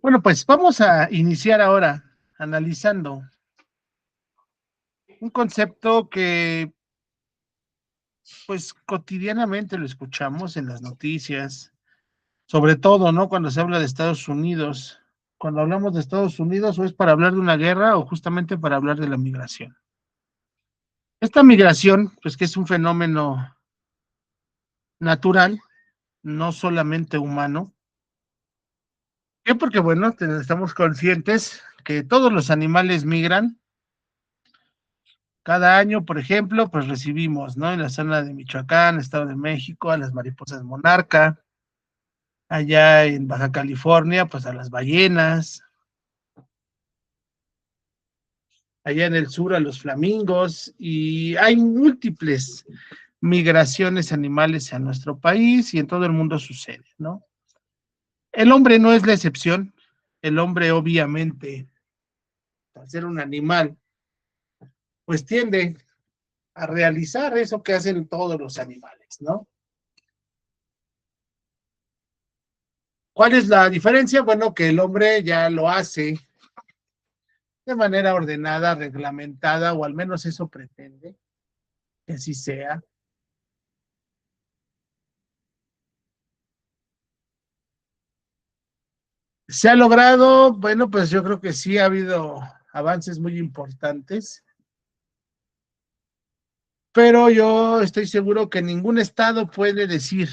Bueno, pues vamos a iniciar ahora analizando un concepto que pues cotidianamente lo escuchamos en las noticias, sobre todo, ¿no? Cuando se habla de Estados Unidos. Cuando hablamos de Estados Unidos, o es para hablar de una guerra o justamente para hablar de la migración. Esta migración, pues que es un fenómeno natural, no solamente humano. ¿Qué? Porque bueno, estamos conscientes que todos los animales migran. Cada año, por ejemplo, pues recibimos, ¿no? En la zona de Michoacán, Estado de México, a las mariposas monarca, allá en Baja California, pues a las ballenas, allá en el sur a los flamingos, y hay múltiples migraciones animales a nuestro país y en todo el mundo sucede, ¿no? El hombre no es la excepción. El hombre, obviamente, al ser un animal, pues tiende a realizar eso que hacen todos los animales, ¿no? ¿Cuál es la diferencia? Bueno, que el hombre ya lo hace de manera ordenada, reglamentada, o al menos eso pretende que así sea. ¿Se ha logrado? Bueno, pues yo creo que sí ha habido avances muy importantes, pero yo estoy seguro que ningún estado puede decir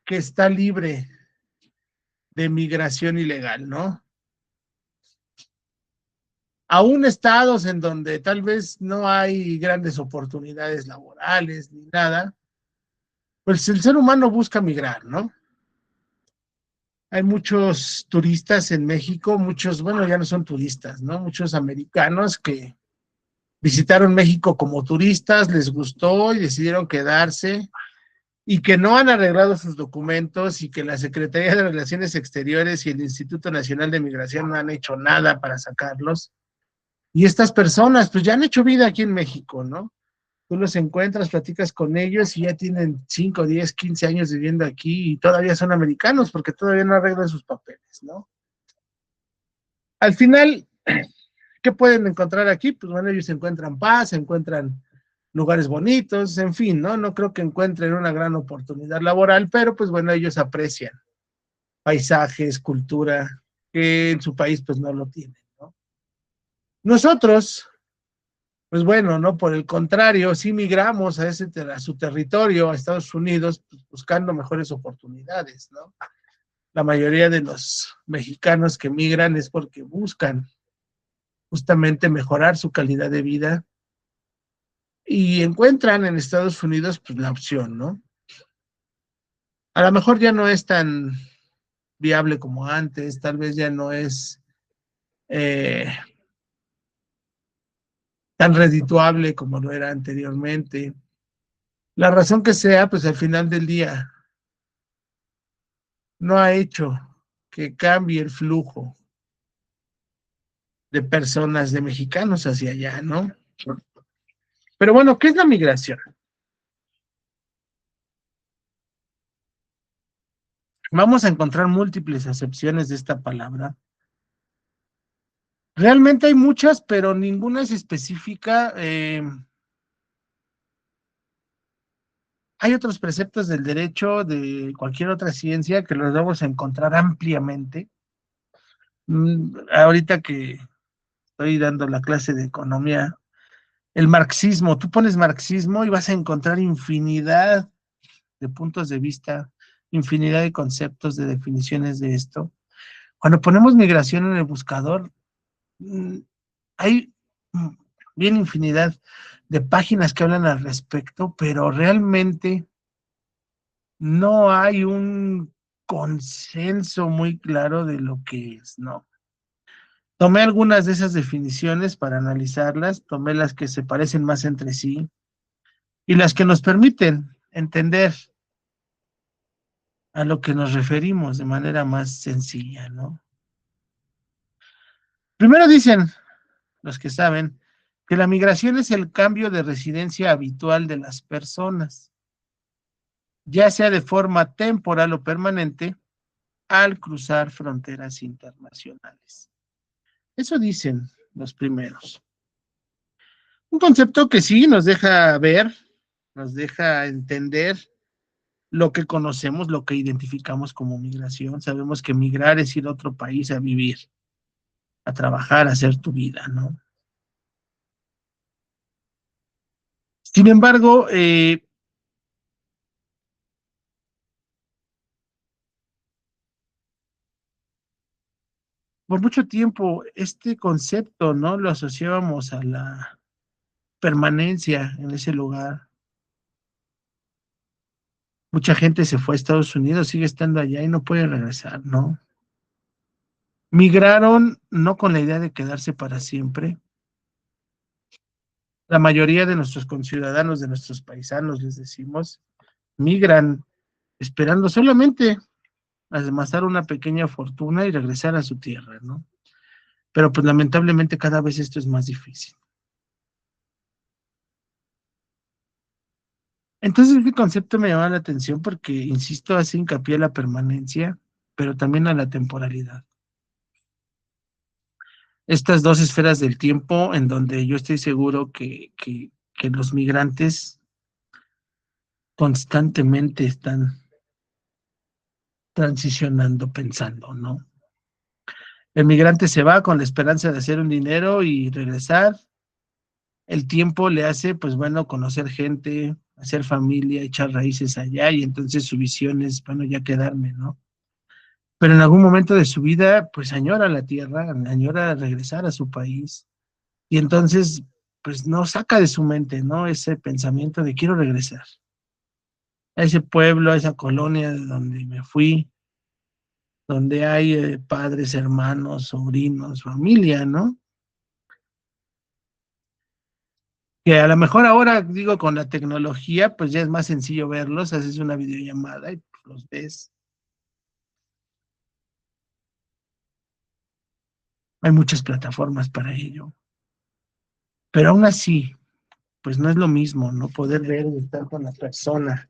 que está libre de migración ilegal, ¿no? Aún estados en donde tal vez no hay grandes oportunidades laborales ni nada, pues el ser humano busca migrar, ¿no? Hay muchos turistas en México, muchos, bueno, ya no son turistas, ¿no? Muchos americanos que visitaron México como turistas, les gustó y decidieron quedarse y que no han arreglado sus documentos y que la Secretaría de Relaciones Exteriores y el Instituto Nacional de Migración no han hecho nada para sacarlos. Y estas personas, pues ya han hecho vida aquí en México, ¿no? Tú los encuentras, platicas con ellos y ya tienen 5, 10, 15 años viviendo aquí y todavía son americanos porque todavía no arreglan sus papeles, ¿no? Al final, ¿qué pueden encontrar aquí? Pues bueno, ellos encuentran paz, encuentran lugares bonitos, en fin, ¿no? No creo que encuentren una gran oportunidad laboral, pero pues bueno, ellos aprecian paisajes, cultura, que en su país pues no lo tienen, ¿no? Nosotros, pues bueno, ¿no? Por el contrario, sí migramos a su territorio, a Estados Unidos, pues, buscando mejores oportunidades, ¿no? La mayoría de los mexicanos que migran es porque buscan justamente mejorar su calidad de vida y encuentran en Estados Unidos pues la opción, ¿no? A lo mejor ya no es tan viable como antes, tal vez ya no es eh, tan redituable como lo era anteriormente. La razón que sea, pues al final del día no ha hecho que cambie el flujo de personas, de mexicanos hacia allá, ¿no? Pero bueno, ¿qué es la migración? Vamos a encontrar múltiples acepciones de esta palabra. Realmente hay muchas, pero ninguna es específica. Hay otros preceptos del derecho, de cualquier otra ciencia, que los vamos a encontrar ampliamente. Ahorita que estoy dando la clase de economía, el marxismo, tú pones marxismo y vas a encontrar infinidad de puntos de vista, infinidad de conceptos, de definiciones de esto. Cuando ponemos migración en el buscador, mm, hay bien infinidad de páginas que hablan al respecto, pero realmente no hay un consenso muy claro de lo que es, ¿no? Tomé algunas de esas definiciones para analizarlas, tomé las que se parecen más entre sí y las que nos permiten entender a lo que nos referimos de manera más sencilla, ¿no? Primero dicen los que saben que la migración es el cambio de residencia habitual de las personas, ya sea de forma temporal o permanente, al cruzar fronteras internacionales. Eso dicen los primeros. Un concepto que sí nos deja ver, nos deja entender lo que conocemos, lo que identificamos como migración. Sabemos que migrar es ir a otro país a vivir, a trabajar, a hacer tu vida, ¿no? Sin embargo, por mucho tiempo este concepto, ¿no? Lo asociábamos a la permanencia en ese lugar. Mucha gente se fue a Estados Unidos, sigue estando allá y no puede regresar, ¿no? Migraron no con la idea de quedarse para siempre. La mayoría de nuestros conciudadanos, de nuestros paisanos, les decimos, migran esperando solamente amasar una pequeña fortuna y regresar a su tierra, ¿no? Pero pues lamentablemente cada vez esto es más difícil. Entonces este concepto me llama la atención porque, insisto, hace hincapié a la permanencia, pero también a la temporalidad. Estas dos esferas del tiempo en donde yo estoy seguro que los migrantes constantemente están transicionando, pensando, ¿no? El migrante se va con la esperanza de hacer un dinero y regresar. El tiempo le hace, pues bueno, conocer gente, hacer familia, echar raíces allá y entonces su visión es, bueno, ya quedarme, ¿no? Pero en algún momento de su vida, pues añora la tierra, añora regresar a su país y entonces, pues no saca de su mente, ¿no? Ese pensamiento de quiero regresar a ese pueblo, a esa colonia de donde me fui, donde hay padres, hermanos, sobrinos, familia, ¿no? Que a lo mejor ahora, digo, con la tecnología, pues ya es más sencillo verlos, haces una videollamada y pues, los ves. Hay muchas plataformas para ello. Pero aún así, pues no es lo mismo, ¿no? Poder ver y estar con la persona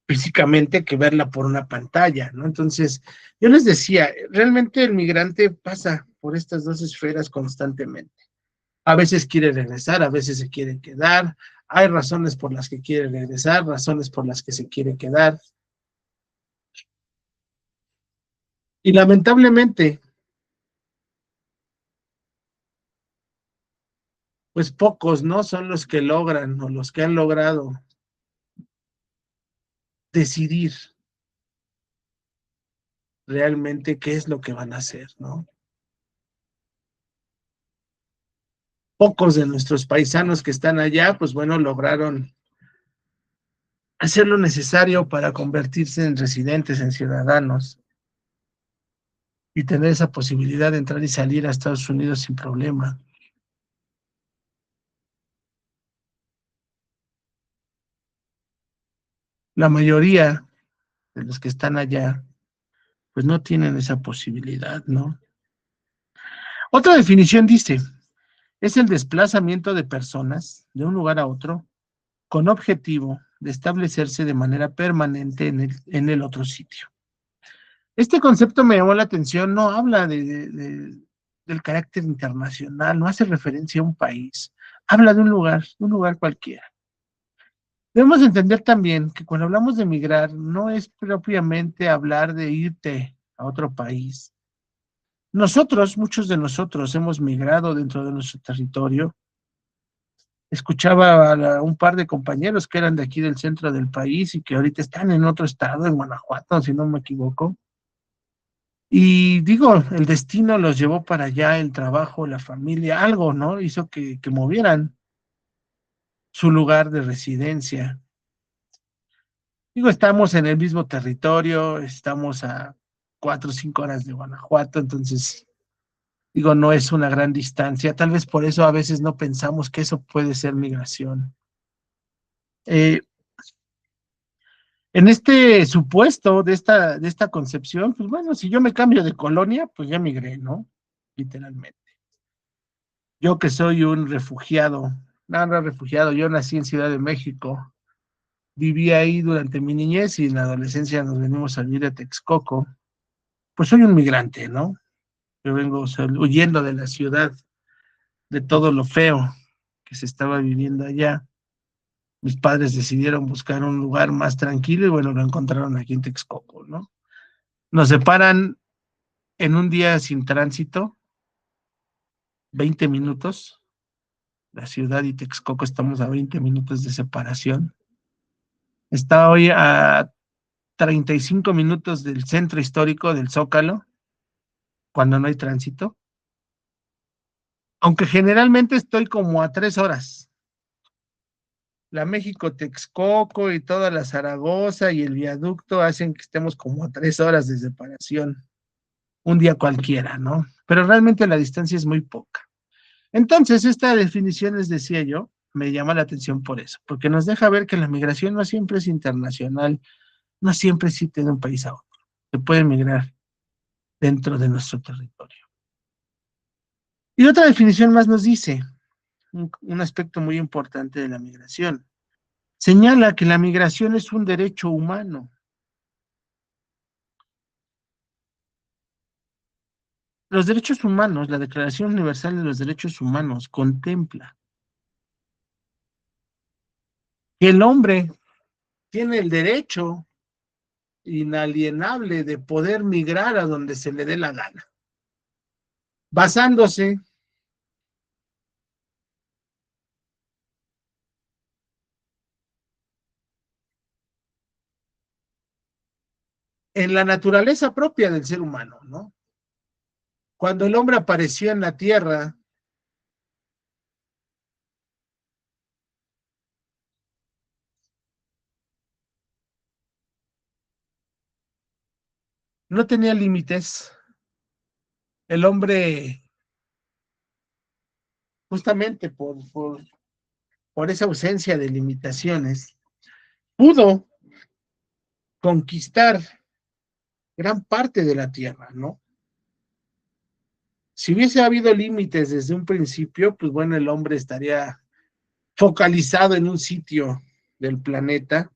físicamente que verla por una pantalla, ¿no? Entonces, yo les decía, realmente el migrante pasa por estas dos esferas constantemente. A veces quiere regresar, a veces se quiere quedar. Hay razones por las que quiere regresar, razones por las que se quiere quedar. Y lamentablemente, pues pocos, ¿no? Son los que logran o los que han logrado decidir realmente qué es lo que van a hacer, ¿no? Pocos de nuestros paisanos que están allá, pues bueno, lograron hacer lo necesario para convertirse en residentes, en ciudadanos y tener esa posibilidad de entrar y salir a Estados Unidos sin problema. La mayoría de los que están allá, pues no tienen esa posibilidad, ¿no? Otra definición dice, es el desplazamiento de personas de un lugar a otro con objetivo de establecerse de manera permanente en el otro sitio. Este concepto me llamó la atención, no habla del carácter internacional, no hace referencia a un país, habla de un lugar cualquiera. Debemos entender también que cuando hablamos de migrar, no es propiamente hablar de irte a otro país. Nosotros, muchos de nosotros, hemos migrado dentro de nuestro territorio. Escuchaba un par de compañeros que eran de aquí del centro del país y que ahorita están en otro estado, en Guanajuato, si no me equivoco. Y digo, el destino los llevó para allá, el trabajo, la familia, algo, ¿no? Hizo que movieran su lugar de residencia. Digo, estamos en el mismo territorio, estamos a 4 o 5 horas de Guanajuato, entonces, digo, no es una gran distancia. Tal vez por eso a veces no pensamos que eso puede ser migración. Eh, en este supuesto de esta concepción, pues bueno, si yo me cambio de colonia, pues ya migré, ¿no? Literalmente. Yo que soy un refugiado, no refugiado, yo nací en Ciudad de México, viví ahí durante mi niñez y en la adolescencia nos venimos a vivir a Texcoco. pues soy un migrante, ¿no? Yo vengo huyendo de la ciudad, de todo lo feo que se estaba viviendo allá. Mis padres decidieron buscar un lugar más tranquilo y bueno, lo encontraron aquí en Texcoco, ¿no? Nos separan en un día sin tránsito, 20 minutos. La ciudad y Texcoco estamos a 20 minutos de separación. Está hoy a 35 minutos del centro histórico del Zócalo, cuando no hay tránsito. Aunque generalmente estoy como a 3 horas. La México-Texcoco y toda la Zaragoza y el viaducto hacen que estemos como a 3 horas de separación, un día cualquiera, ¿no? Pero realmente la distancia es muy poca. Entonces, esta definición, les decía yo, me llama la atención por eso, porque nos deja ver que la migración no siempre es internacional, no siempre existe de un país a otro. Se puede migrar dentro de nuestro territorio. Y otra definición más nos dice un aspecto muy importante de la migración. Señala que la migración es un derecho humano. Los derechos humanos, la Declaración Universal de los Derechos Humanos contempla que el hombre tiene el derecho inalienable de poder migrar a donde se le dé la gana, basándose en la naturaleza propia del ser humano, ¿no? Cuando el hombre apareció en la tierra, no tenía límites. El hombre, justamente por esa ausencia de limitaciones, pudo conquistar gran parte de la tierra, ¿no? Si hubiese habido límites desde un principio, pues bueno, el hombre estaría focalizado en un sitio del planeta,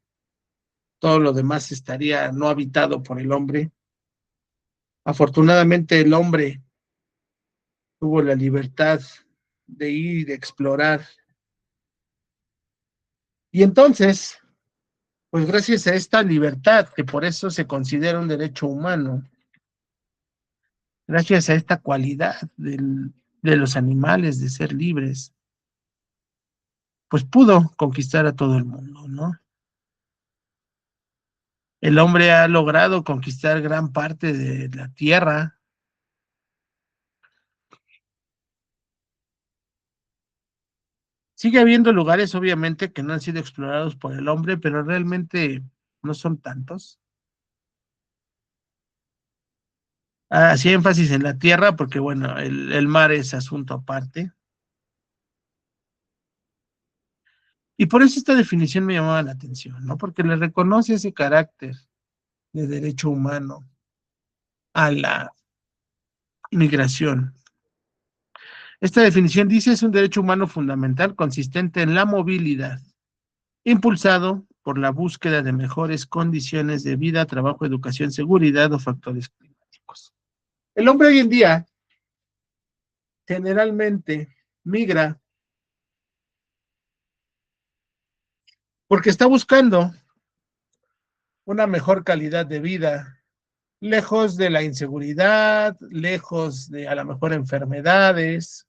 todo lo demás estaría no habitado por el hombre. Afortunadamente el hombre tuvo la libertad de ir y de explorar. Y entonces, pues gracias a esta libertad, que por eso se considera un derecho humano, gracias a esta cualidad de los animales de ser libres, pues pudo conquistar a todo el mundo, ¿no? El hombre ha logrado conquistar gran parte de la tierra. Sigue habiendo lugares, obviamente, que no han sido explorados por el hombre, pero realmente no son tantos. Hacía énfasis en la tierra porque, bueno, el mar es asunto aparte. Y por eso esta definición me llamaba la atención, ¿no? Porque le reconoce ese carácter de derecho humano a la migración. Esta definición dice es un derecho humano fundamental consistente en la movilidad, impulsado por la búsqueda de mejores condiciones de vida, trabajo, educación, seguridad o factores climáticos. El hombre hoy en día generalmente migra porque está buscando una mejor calidad de vida, lejos de la inseguridad, lejos de a lo mejor enfermedades.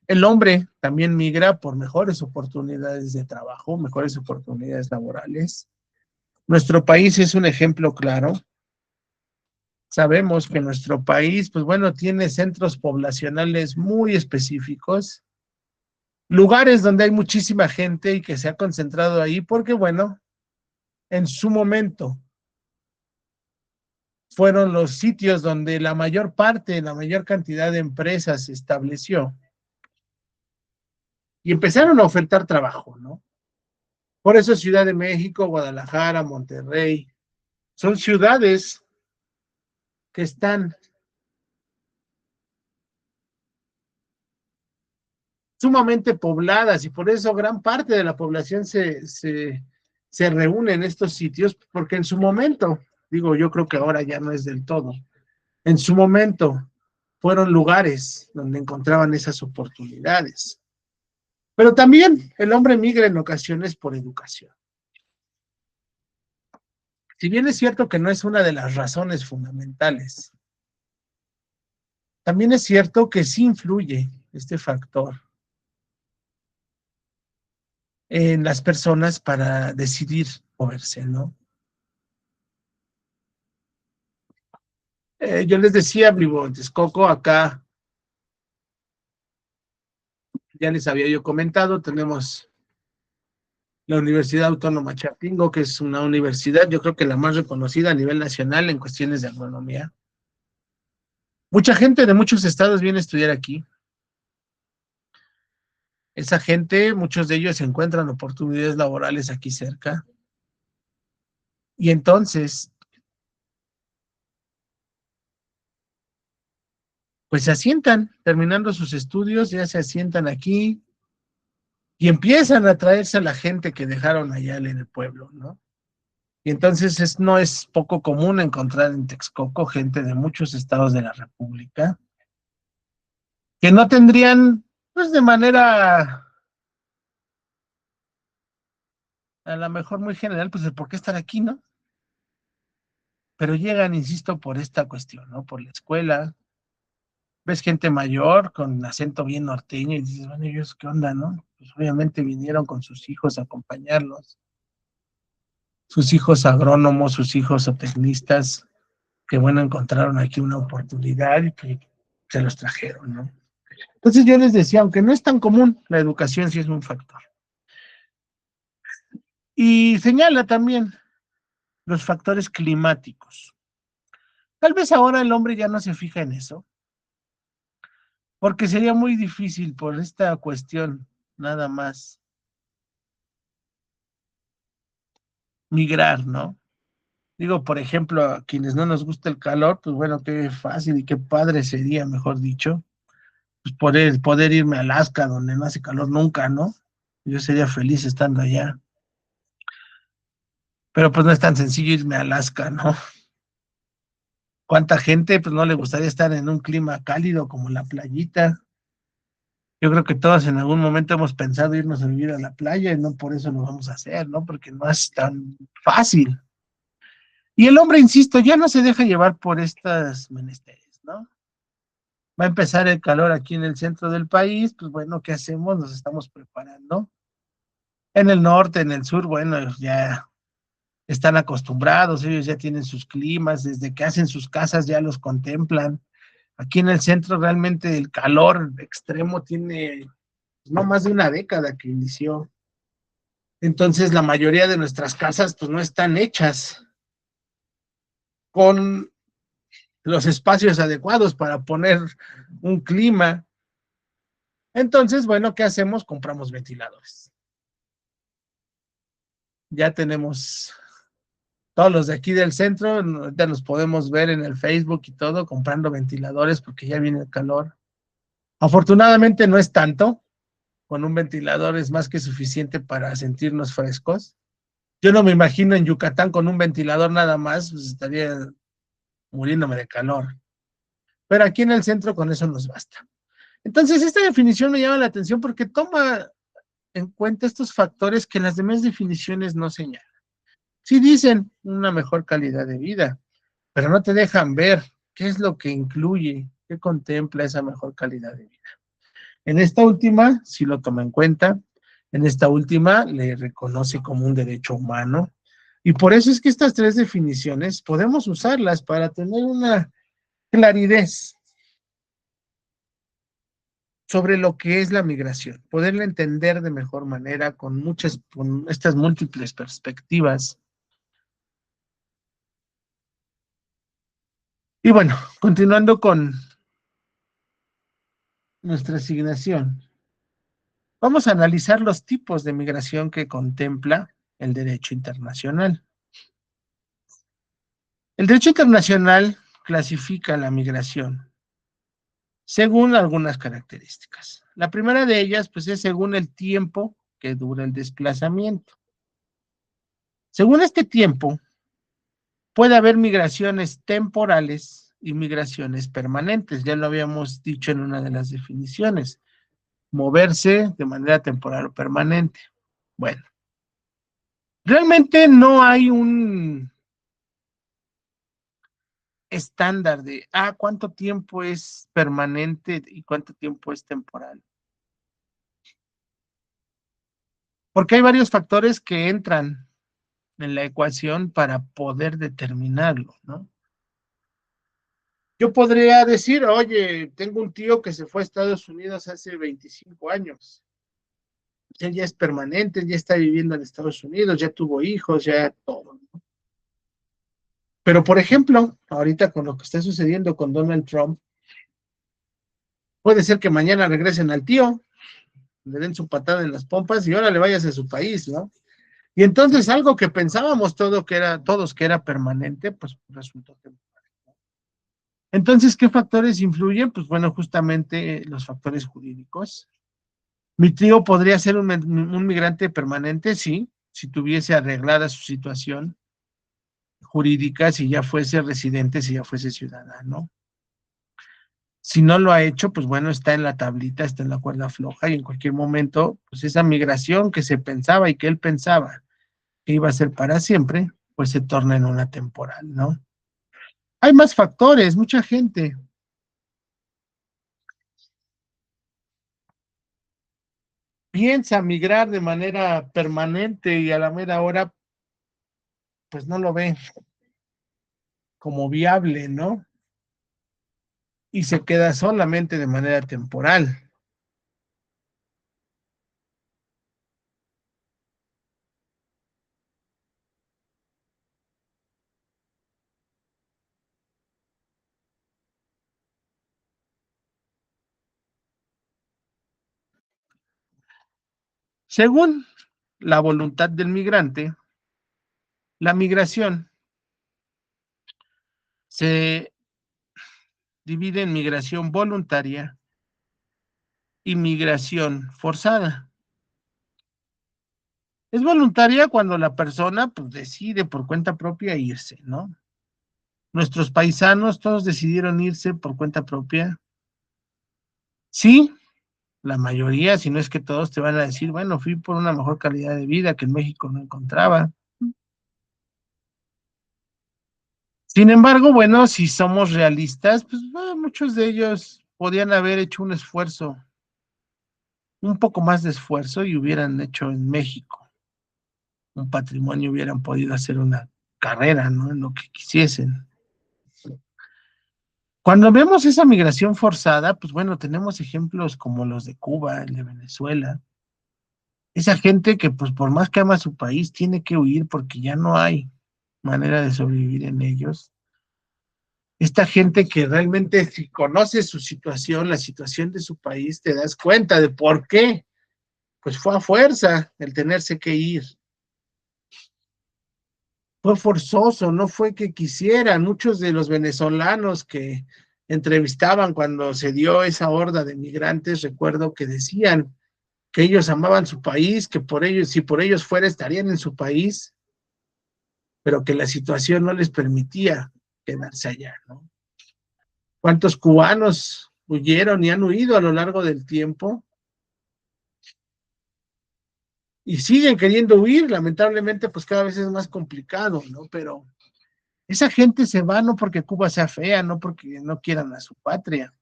El hombre también migra por mejores oportunidades de trabajo, mejores oportunidades laborales. Nuestro país es un ejemplo claro. Sabemos que nuestro país, pues bueno, tiene centros poblacionales muy específicos, lugares donde hay muchísima gente y que se ha concentrado ahí porque, bueno, en su momento fueron los sitios donde la mayor parte, la mayor cantidad de empresas se estableció y empezaron a ofertar trabajo, ¿no? Por eso Ciudad de México, Guadalajara, Monterrey, son ciudades que están sumamente pobladas y por eso gran parte de la población se reúne en estos sitios, porque en su momento Digo, yo creo que ahora ya no es del todo. En su momento fueron lugares donde encontraban esas oportunidades. Pero también el hombre migra en ocasiones por educación. Si bien es cierto que no es una de las razones fundamentales, también es cierto que sí influye este factor en las personas para decidir moverse, ¿no? Yo les decía, Blibo, Texcoco, acá ya les había yo comentado, tenemos la Universidad Autónoma Chapingo, que es una universidad, yo creo que la más reconocida a nivel nacional en cuestiones de agronomía. Mucha gente de muchos estados viene a estudiar aquí. Esa gente, muchos de ellos encuentran oportunidades laborales aquí cerca. Y entonces, pues se asientan, terminando sus estudios, ya se asientan aquí y empiezan a traerse a la gente que dejaron allá en el pueblo, ¿no? Y entonces no es poco común encontrar en Texcoco gente de muchos estados de la República que no tendrían, pues de manera a lo mejor muy general, pues el por qué estar aquí, ¿no? Pero llegan, insisto, por esta cuestión, ¿no? Por la escuela. Ves gente mayor con acento bien norteño y dices, bueno, ellos qué onda, ¿no? Pues obviamente vinieron con sus hijos a acompañarlos, sus hijos agrónomos, sus hijos zootecnistas, que bueno, encontraron aquí una oportunidad y que se los trajeron, ¿no? Entonces yo les decía, aunque no es tan común, la educación sí es un factor. Y señala también los factores climáticos. Tal vez ahora el hombre ya no se fija en eso, porque sería muy difícil por esta cuestión, nada más, migrar, ¿no? Digo, por ejemplo, a quienes no nos gusta el calor, pues bueno, qué fácil y qué padre sería, mejor dicho, pues poder irme a Alaska, donde no hace calor nunca, ¿no? Yo sería feliz estando allá. Pero pues no es tan sencillo irme a Alaska, ¿no? ¿Cuánta gente pues no le gustaría estar en un clima cálido como la playita? Yo creo que todos en algún momento hemos pensado irnos a vivir a la playa y no por eso lo vamos a hacer, ¿no? Porque no es tan fácil. Y el hombre, insisto, ya no se deja llevar por estas menesteres, ¿no? Va a empezar el calor aquí en el centro del país, pues bueno, ¿qué hacemos? Nos estamos preparando. En el norte, en el sur, bueno, ya están acostumbrados, ellos ya tienen sus climas, desde que hacen sus casas ya los contemplan. Aquí en el centro realmente el calor extremo tiene no más de una década que inició. Entonces la mayoría de nuestras casas pues no están hechas con los espacios adecuados para poner un clima. Entonces, bueno, ¿qué hacemos? Compramos ventiladores. Ya tenemos todos los de aquí del centro, ya nos podemos ver en el Facebook y todo, comprando ventiladores porque ya viene el calor. Afortunadamente no es tanto, con un ventilador es más que suficiente para sentirnos frescos. Yo no me imagino en Yucatán con un ventilador nada más, pues estaría muriéndome de calor. Pero aquí en el centro con eso nos basta. Entonces, esta definición me llama la atención porque toma en cuenta estos factores que las demás definiciones no señalan. Sí dicen una mejor calidad de vida, pero no te dejan ver qué es lo que incluye, qué contempla esa mejor calidad de vida. En esta última, sí lo toma en cuenta, en esta última le reconoce como un derecho humano, y por eso es que estas tres definiciones podemos usarlas para tener una claridad sobre lo que es la migración, poderla entender de mejor manera con estas múltiples perspectivas. Y bueno, continuando con nuestra asignación, vamos a analizar los tipos de migración que contempla el derecho internacional. El derecho internacional clasifica la migración según algunas características. La primera de ellas, pues, es según el tiempo que dura el desplazamiento. Según este tiempo, Puede haber migraciones temporales y migraciones permanentes. Ya lo habíamos dicho en una de las definiciones. Moverse de manera temporal o permanente. Bueno, realmente no hay un estándar de, cuánto tiempo es permanente y cuánto tiempo es temporal. Porque hay varios factores que entran en la ecuación para poder determinarlo, ¿no? Yo podría decir, oye, tengo un tío que se fue a Estados Unidos hace 25 años. Él ya es permanente, él ya está viviendo en Estados Unidos, ya tuvo hijos, ya todo. Pero, por ejemplo, ahorita con lo que está sucediendo con Donald Trump, puede ser que mañana regresen al tío, le den su patada en las pompas y ahora le vayas a su país, ¿no? Y entonces algo que pensábamos todos que era permanente, pues resultó que... Entonces, ¿qué factores influyen? Pues bueno, justamente los factores jurídicos. Mi tío podría ser un migrante permanente, sí, si tuviese arreglada su situación jurídica, si ya fuese residente, si ya fuese ciudadano. Si no lo ha hecho, pues bueno, está en la tablita, está en la cuerda floja y en cualquier momento, pues esa migración que se pensaba y que él pensaba que iba a ser para siempre, pues se torna en una temporal, ¿no? Hay más factores, mucha gente piensa migrar de manera permanente y a la mera hora, pues no lo ve como viable, ¿no? Y se queda solamente de manera temporal. Según la voluntad del migrante, la migración se divide en migración voluntaria y migración forzada. Es voluntaria cuando la persona pues, decide por cuenta propia irse, ¿no? Nuestros paisanos todos decidieron irse por cuenta propia. Sí, la mayoría, si no es que todos te van a decir, bueno, fui por una mejor calidad de vida que en México no encontraba. Sin embargo, bueno, si somos realistas, pues muchos de ellos podían haber hecho un esfuerzo, un poco más de esfuerzo y hubieran hecho en México un patrimonio, hubieran podido hacer una carrera, ¿no? En lo que quisiesen. Cuando vemos esa migración forzada, pues bueno, tenemos ejemplos como los de Cuba, el de Venezuela. Esa gente que pues por más que ama su país, tiene que huir porque ya no hay manera de sobrevivir en ellos. Esta gente que realmente si conoces su situación, la situación de su país, te das cuenta de por qué. Pues fue a fuerza el tenerse que ir. Fue forzoso, no fue que quisieran. Muchos de los venezolanos que entrevistaban cuando se dio esa horda de migrantes, recuerdo que decían que ellos amaban su país, que por ellos, si por ellos fuera, estarían en su país, pero que la situación no les permitía quedarse allá, ¿no? ¿Cuántos cubanos huyeron y han huido a lo largo del tiempo? Y siguen queriendo huir, lamentablemente, pues cada vez es más complicado, ¿no? Pero esa gente se va no porque Cuba sea fea, no porque no quieran a su patria,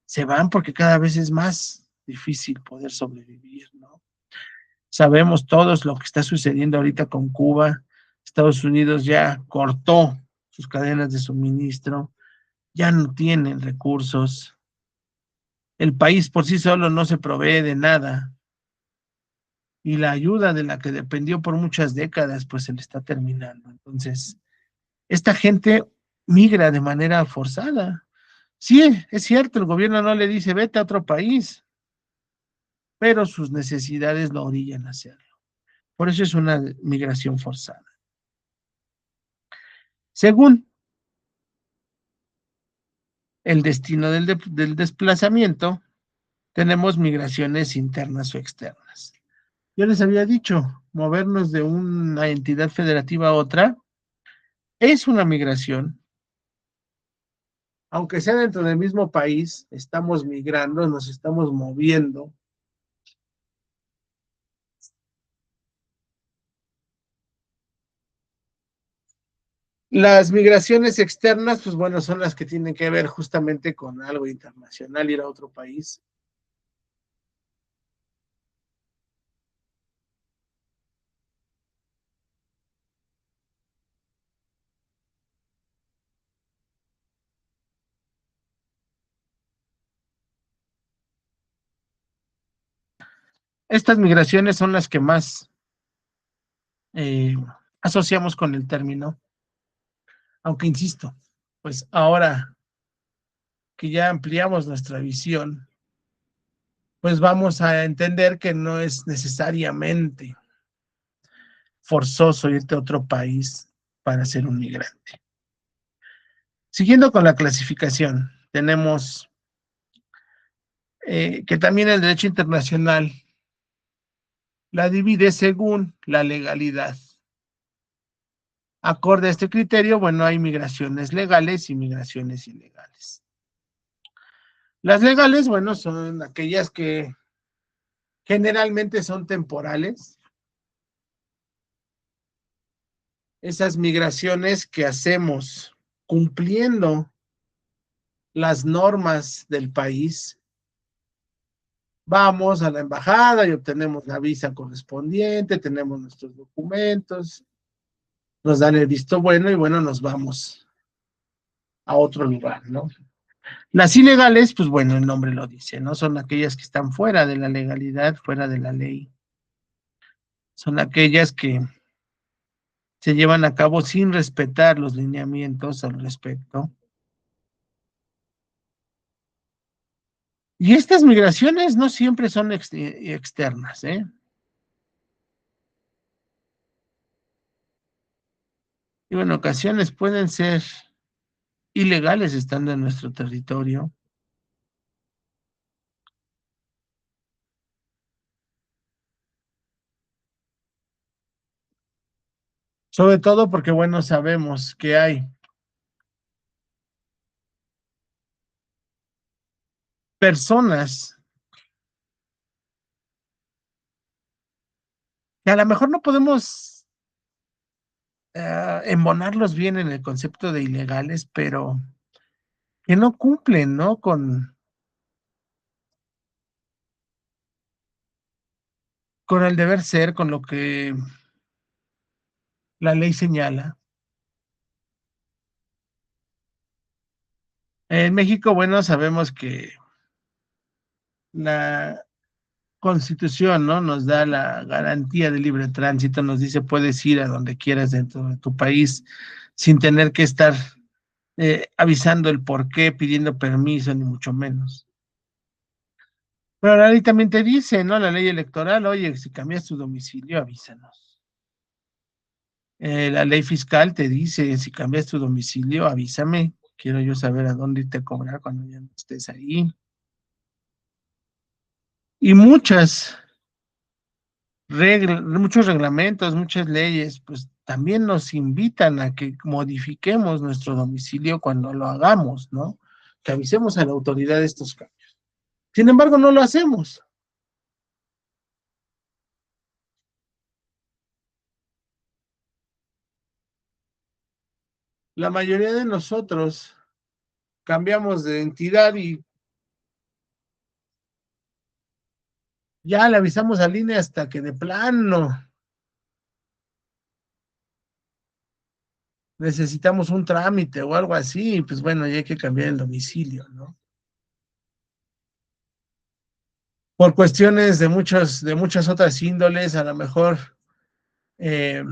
se van porque cada vez es más difícil poder sobrevivir, ¿no? Sabemos todos lo que está sucediendo ahorita con Cuba. Estados Unidos ya cortó sus cadenas de suministro, ya no tienen recursos. El país por sí solo no se provee de nada y la ayuda de la que dependió por muchas décadas, pues se le está terminando. Entonces, esta gente migra de manera forzada. Sí, es cierto, el gobierno no le dice vete a otro país, pero sus necesidades lo orillan a hacerlo. Por eso es una migración forzada. Según el destino del desplazamiento, tenemos migraciones internas o externas. Yo les había dicho, movernos de una entidad federativa a otra Es una migración, aunque sea dentro del mismo país, estamos migrando, nos estamos moviendo. Las migraciones externas, pues bueno, son las que tienen que ver justamente con algo internacional, ir a otro país. Estas migraciones son las que más eh, asociamos con el término, aunque insisto, pues ahora que ya ampliamos nuestra visión, pues vamos a entender que no es necesariamente forzoso irte a otro país para ser un migrante. Siguiendo con la clasificación, tenemos que también el derecho internacional la divide según la legalidad. Acorde a este criterio, bueno, hay migraciones legales y migraciones ilegales. Las legales, bueno, son aquellas que generalmente son temporales. Esas migraciones que hacemos cumpliendo las normas del país, vamos a la embajada y obtenemos la visa correspondiente, tenemos nuestros documentos, nos dan el visto bueno y bueno, nos vamos a otro lugar, ¿no? Las ilegales, pues bueno, el nombre lo dice, ¿no? Son aquellas que están fuera de la legalidad, fuera de la ley. Son aquellas que se llevan a cabo sin respetar los lineamientos al respecto. Y estas migraciones no siempre son externas, ¿eh? Y en ocasiones pueden ser ilegales estando en nuestro territorio, sobre todo porque, bueno, sabemos que hay personas que a lo mejor no podemos embonarlos bien en el concepto de ilegales, pero que no cumplen, ¿no? Con el deber ser, con lo que la ley señala. En México, bueno, sabemos que la Constitución, ¿no? Nos da la garantía de libre tránsito, nos dice puedes ir a donde quieras dentro de tu país sin tener que estar avisando el por qué, pidiendo permiso, ni mucho menos. Pero la ley también te dice, ¿no? La ley electoral, oye, si cambias tu domicilio, avísanos. La ley fiscal te dice, si cambias tu domicilio, avísame. Quiero yo saber a dónde irte a cobrar cuando ya no estés ahí. Y muchos reglamentos, muchas leyes, pues también nos invitan a que modifiquemos nuestro domicilio cuando lo hagamos, ¿no? Que avisemos a la autoridad de estos cambios. Sin embargo, no lo hacemos. La mayoría de nosotros cambiamos de entidad y ya le avisamos al INE hasta que de plano necesitamos un trámite o algo así, pues bueno, ya hay que cambiar el domicilio, ¿no? Por cuestiones de muchas otras índoles, a lo mejor eh,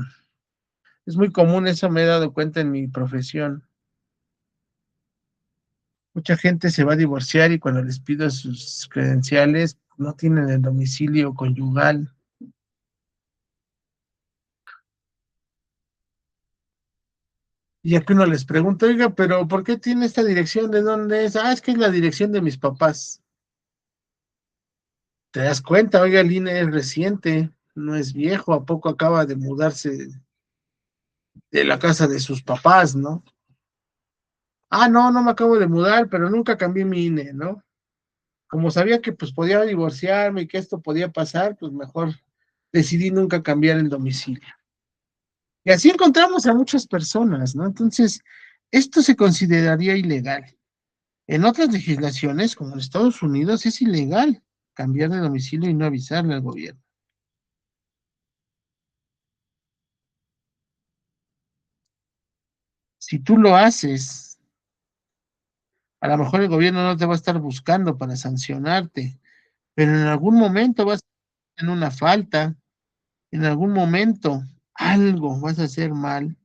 es muy común, eso me he dado cuenta en mi profesión. Mucha gente se va a divorciar y cuando les pido sus credenciales, no tienen el domicilio conyugal. Y aquí uno les pregunta, oiga, pero ¿por qué tiene esta dirección? ¿De dónde es? Ah, es que es la dirección de mis papás. ¿Te das cuenta? Oiga, el INE es reciente, no es viejo, ¿a poco acaba de mudarse? de la casa de sus papás, ¿no? Ah, no, no me acabo de mudar, pero nunca cambié mi INE, ¿no? Como sabía que pues podía divorciarme y que esto podía pasar, pues mejor decidí nunca cambiar el domicilio. Y así encontramos a muchas personas, ¿no? Entonces, esto se consideraría ilegal. En otras legislaciones, como en Estados Unidos, es ilegal cambiar de domicilio y no avisarle al gobierno. Si tú lo haces, a lo mejor el gobierno no te va a estar buscando para sancionarte, pero en algún momento vas a tener una falta, en algún momento algo vas a hacer mal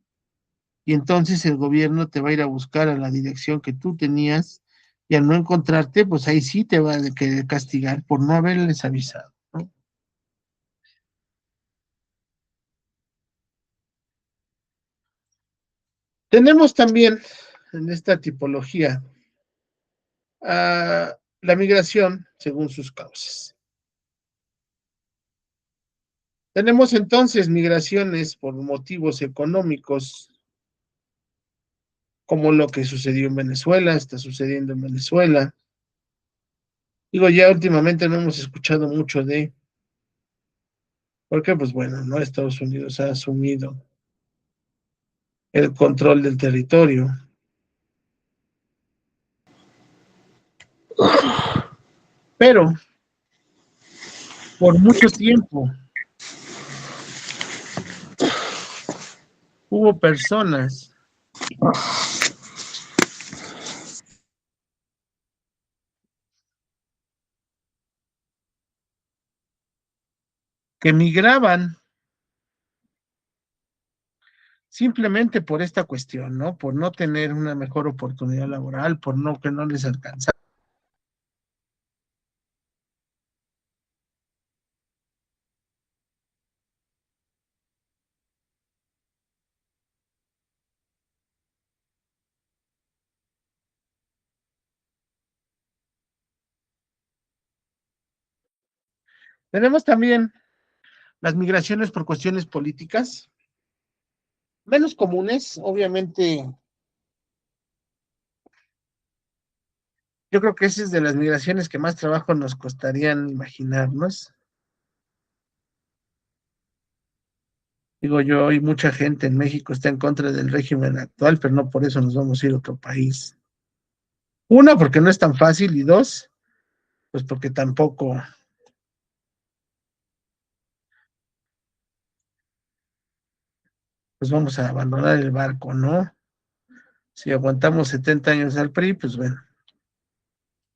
y entonces el gobierno te va a ir a buscar a la dirección que tú tenías y al no encontrarte, pues ahí sí te va a querer castigar por no haberles avisado, ¿no? Tenemos también en esta tipología la migración según sus causas. Tenemos entonces migraciones por motivos económicos, como lo que sucedió en Venezuela, está sucediendo en Venezuela. Digo, ya últimamente no hemos escuchado mucho de, porque pues bueno, ¿no? Estados Unidos ha asumido el control del territorio, pero por mucho tiempo hubo personas que migraban simplemente por esta cuestión, ¿no? Por no tener una mejor oportunidad laboral, por no que no les alcanzara. Tenemos también las migraciones por cuestiones políticas, menos comunes, obviamente. Yo creo que esa es de las migraciones que más trabajo nos costarían imaginarnos. Digo yo, hay mucha gente en México está en contra del régimen actual, pero no por eso nos vamos a ir a otro país. Una, porque no es tan fácil, y dos, pues porque tampoco, pues vamos a abandonar el barco, ¿no? Si aguantamos 70 años al PRI, pues bueno,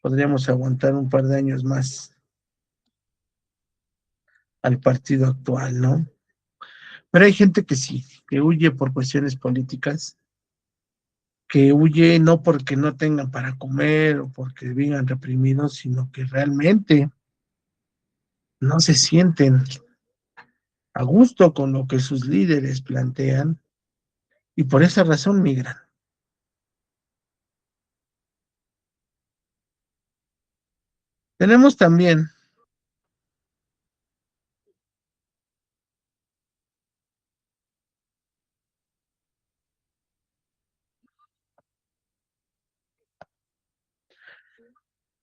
podríamos aguantar un par de años más al partido actual, ¿no? Pero hay gente que sí, que huye por cuestiones políticas, que huye no porque no tengan para comer o porque vivan reprimidos, sino que realmente no se sienten a gusto con lo que sus líderes plantean y por esa razón migran. Tenemos también,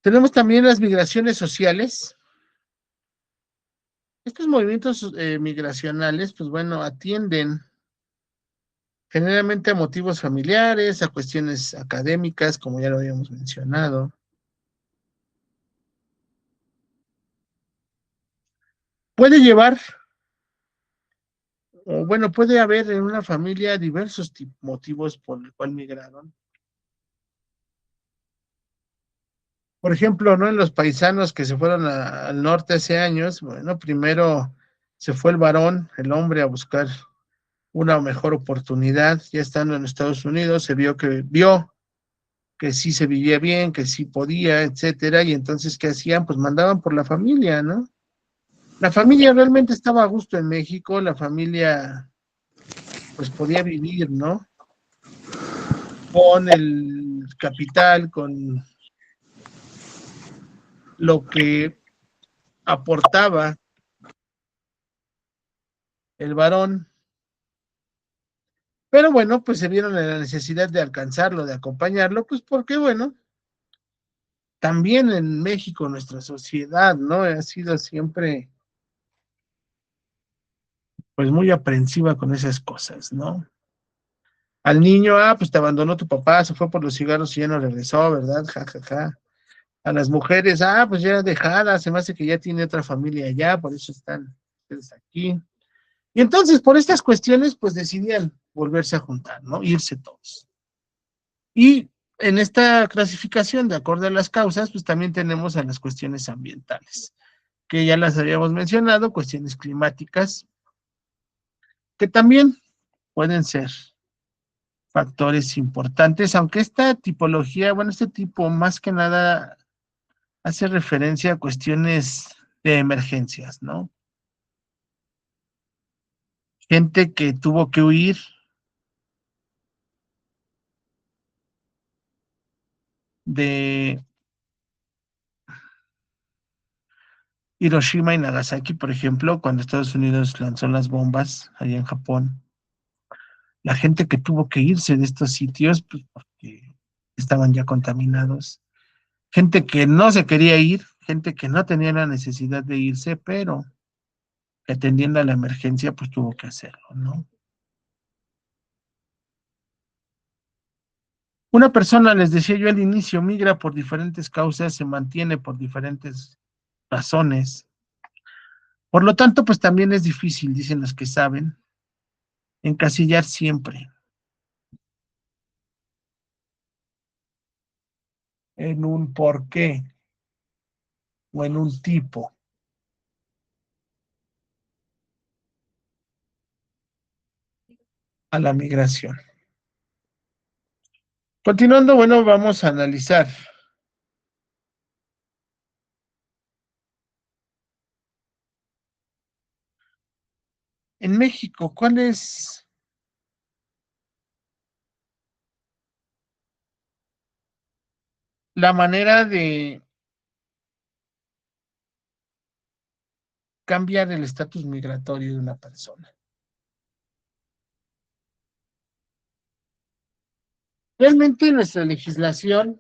tenemos también las migraciones sociales. Estos movimientos migracionales, pues bueno, atienden generalmente a motivos familiares, a cuestiones académicas, como ya lo habíamos mencionado. Puede llevar, o bueno, puede haber en una familia diversos motivos por el cual migraron. Por ejemplo, ¿no? En los paisanos que se fueron al norte hace años, bueno, primero se fue el varón, el hombre, a buscar una mejor oportunidad. Ya estando en Estados Unidos, vio que sí se vivía bien, que sí podía, etcétera, y entonces, ¿qué hacían? Pues mandaban por la familia, ¿no? La familia realmente estaba a gusto en México, la familia pues podía vivir, ¿no? Con el capital, con lo que aportaba el varón, Pero bueno, pues se vieron en la necesidad de alcanzarlo, de acompañarlo, pues porque bueno, también en México nuestra sociedad, ¿no? Ha sido siempre pues muy aprensiva con esas cosas, ¿no? Al niño, pues te abandonó tu papá, se fue por los cigarros y ya no regresó, ¿verdad? Ja, ja, ja. A las mujeres, pues ya dejada, se me hace que ya tiene otra familia allá, por eso están ustedes aquí. Y entonces, por estas cuestiones, pues decidían volverse a juntar, ¿no? Irse todos. Y en esta clasificación, de acuerdo a las causas, pues también tenemos a las cuestiones ambientales, que ya las habíamos mencionado, cuestiones climáticas, que también pueden ser factores importantes, aunque esta tipología, bueno, este tipo más que nada hace referencia a cuestiones de emergencias, ¿no? Gente que tuvo que huir de Hiroshima y Nagasaki, por ejemplo, cuando Estados Unidos lanzó las bombas allá en Japón. La gente que tuvo que irse de estos sitios, pues porque estaban ya contaminados. Gente que no se quería ir, gente que no tenía la necesidad de irse, pero que atendiendo a la emergencia, pues tuvo que hacerlo, ¿no? Una persona, les decía yo al inicio, migra por diferentes causas, se mantiene por diferentes razones. Por lo tanto, pues también es difícil, dicen los que saben, encasillar siempre en un porqué o en un tipo a la migración. Continuando, bueno, vamos a analizar en México, ¿cuál es la manera de cambiar el estatus migratorio de una persona? Realmente nuestra legislación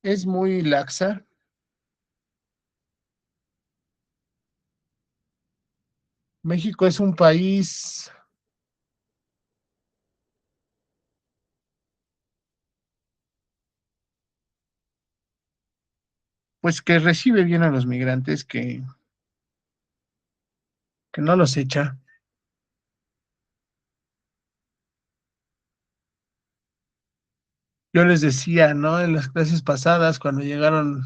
es muy laxa. México es un país, pues, que recibe bien a los migrantes, que no los echa. Yo les decía, ¿no? En las clases pasadas, cuando llegaron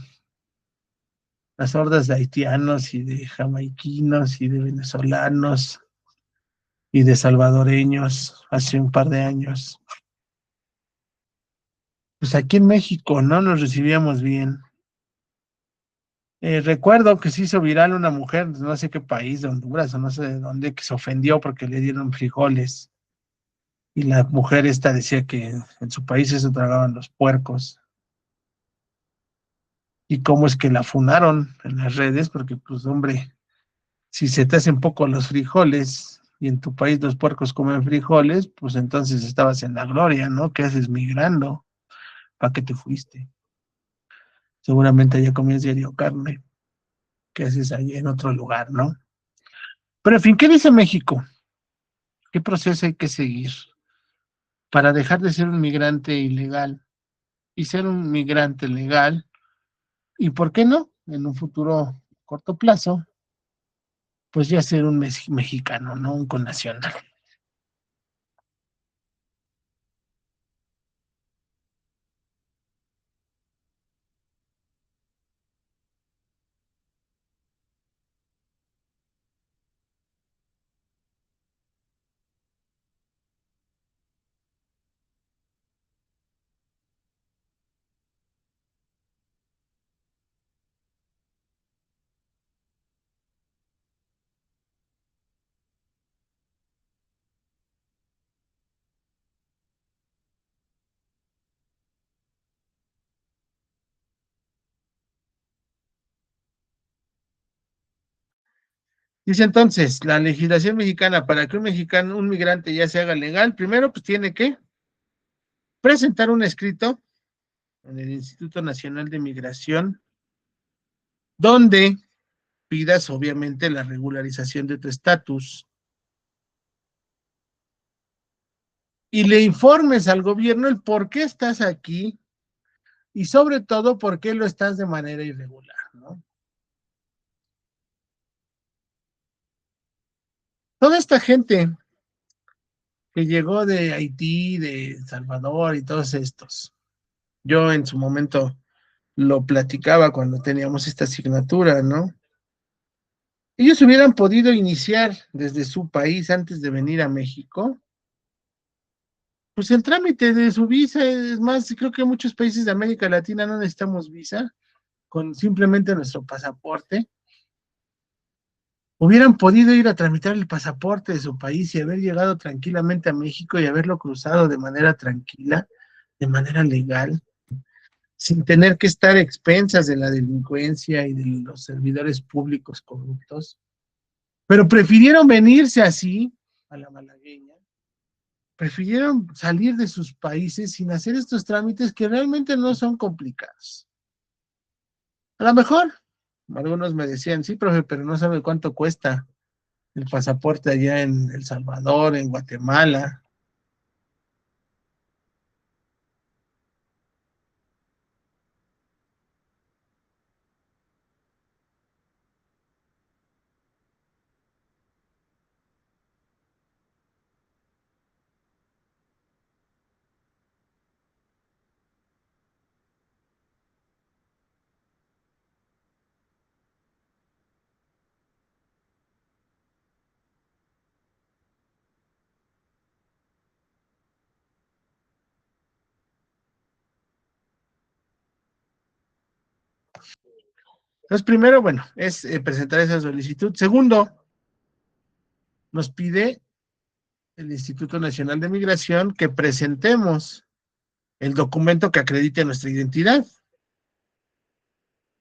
las hordas de haitianos y de jamaiquinos y de venezolanos y de salvadoreños hace un par de años, pues aquí en México no nos recibíamos bien. Recuerdo que se hizo viral una mujer, no sé qué país, de Honduras o no sé de dónde, que se ofendió porque le dieron frijoles. Y la mujer esta decía que en su país se tragaban los puercos. Y cómo es que la funaron en las redes, porque pues hombre, si se te hacen poco los frijoles y en tu país los puercos comen frijoles, pues entonces estabas en la gloria, ¿no? ¿Qué haces migrando? ¿Para qué te fuiste? Seguramente allá comías diario carne. ¿Qué haces ahí en otro lugar, no? Pero en fin, ¿qué dice México? ¿Qué proceso hay que seguir para dejar de ser un migrante ilegal y ser un migrante legal? ¿Y por qué no? En un futuro corto plazo, pues ya ser un mexicano, ¿no? Un connacional. Dice entonces, la legislación mexicana, para que un mexicano, un migrante ya se haga legal, primero pues tiene que presentar un escrito en el Instituto Nacional de Migración, donde pidas obviamente la regularización de tu estatus y le informes al gobierno el por qué estás aquí y sobre todo por qué lo estás de manera irregular, ¿no? Toda esta gente que llegó de Haití, de Salvador y todos estos, yo en su momento lo platicaba cuando teníamos esta asignatura, ¿no? Ellos hubieran podido iniciar desde su país antes de venir a México, pues el trámite de su visa, es más, creo que en muchos países de América Latina no necesitamos visa, con simplemente nuestro pasaporte. Hubieran podido ir a tramitar el pasaporte de su país y haber llegado tranquilamente a México y haberlo cruzado de manera tranquila, de manera legal, sin tener que estar a expensas de la delincuencia y de los servidores públicos corruptos. Pero prefirieron venirse así, a la malagueña, prefirieron salir de sus países sin hacer estos trámites que realmente no son complicados. A lo mejor, algunos me decían, sí, profe, pero no sabe cuánto cuesta el pasaporte allá en El Salvador, en Guatemala. Entonces, primero, bueno, es presentar esa solicitud. Segundo, nos pide el Instituto Nacional de Migración que presentemos el documento que acredite nuestra identidad.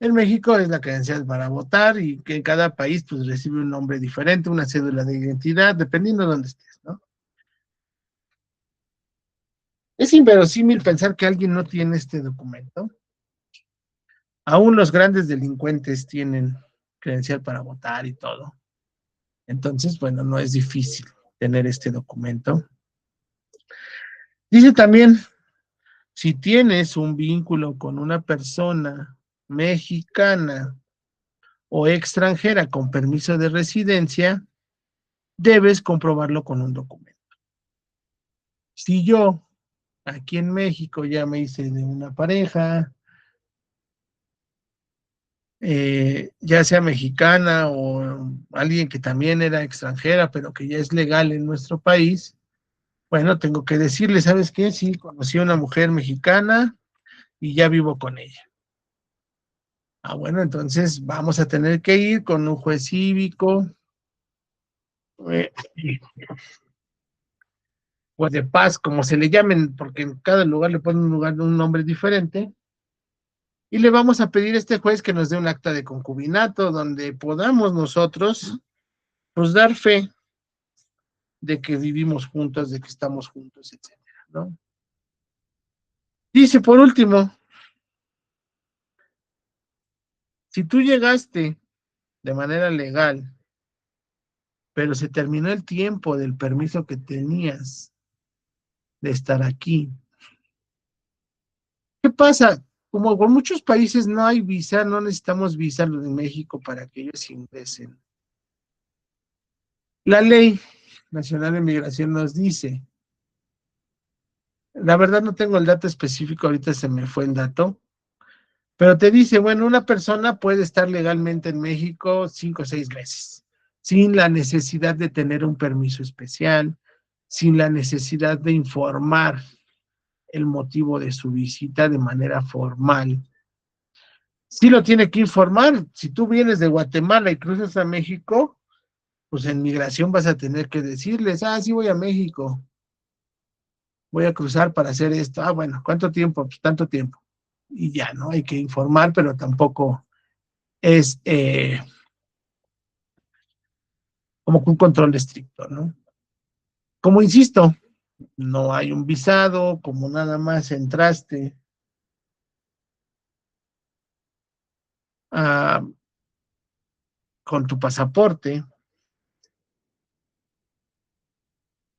En México es la credencial para votar y que en cada país pues recibe un nombre diferente, una cédula de identidad, dependiendo de dónde estés, ¿no? Es inverosímil pensar que alguien no tiene este documento. Aún los grandes delincuentes tienen credencial para votar y todo. Entonces, bueno, no es difícil tener este documento. Dice también, si tienes un vínculo con una persona mexicana o extranjera con permiso de residencia, debes comprobarlo con un documento. Si yo aquí en México ya me hice de una pareja, ya sea mexicana o alguien que también era extranjera, pero que ya es legal en nuestro país, bueno, tengo que decirle, ¿sabes qué? Sí, conocí a una mujer mexicana y ya vivo con ella. Ah, bueno, entonces vamos a tener que ir con un juez cívico, eh, juez de paz, como se le llamen, porque en cada lugar le ponen un nombre diferente, y le vamos a pedir a este juez que nos dé un acta de concubinato donde podamos nosotros, pues, dar fe de que vivimos juntos, de que estamos juntos, etcétera, ¿no? Dice, por último, si tú llegaste de manera legal, pero se terminó el tiempo del permiso que tenías de estar aquí, ¿qué pasa? Como por muchos países no hay visa, no necesitamos visa en México para que ellos ingresen. La ley nacional de migración nos dice, la verdad no tengo el dato específico, ahorita se me fue el dato, pero te dice, bueno, una persona puede estar legalmente en México 5 o 6 meses, sin la necesidad de tener un permiso especial, sin la necesidad de informar el motivo de su visita de manera formal. Sí lo tiene que informar. Si tú vienes de Guatemala y cruzas a México, pues en migración vas a tener que decirles, ah, sí voy a México, voy a cruzar para hacer esto. Ah, bueno, ¿cuánto tiempo? Pues tanto tiempo. Y ya, ¿no? Hay que informar, pero tampoco es como que un control estricto, ¿no? Como insisto, no hay un visado, como nada más entraste a, con tu pasaporte,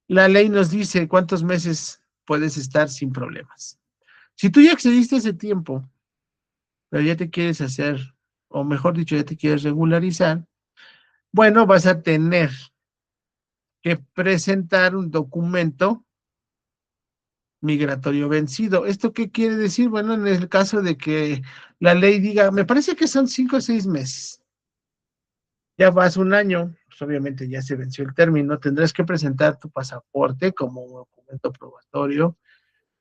la ley nos dice cuántos meses puedes estar sin problemas. Si tú ya excediste ese tiempo, pero ya te quieres hacer, o mejor dicho, ya te quieres regularizar, bueno, vas a tener que presentar un documento migratorio vencido. ¿Esto qué quiere decir? Bueno, en el caso de que la ley diga, me parece que son 5 o 6 meses, ya vas un año, pues obviamente ya se venció el término, tendrás que presentar tu pasaporte como documento probatorio.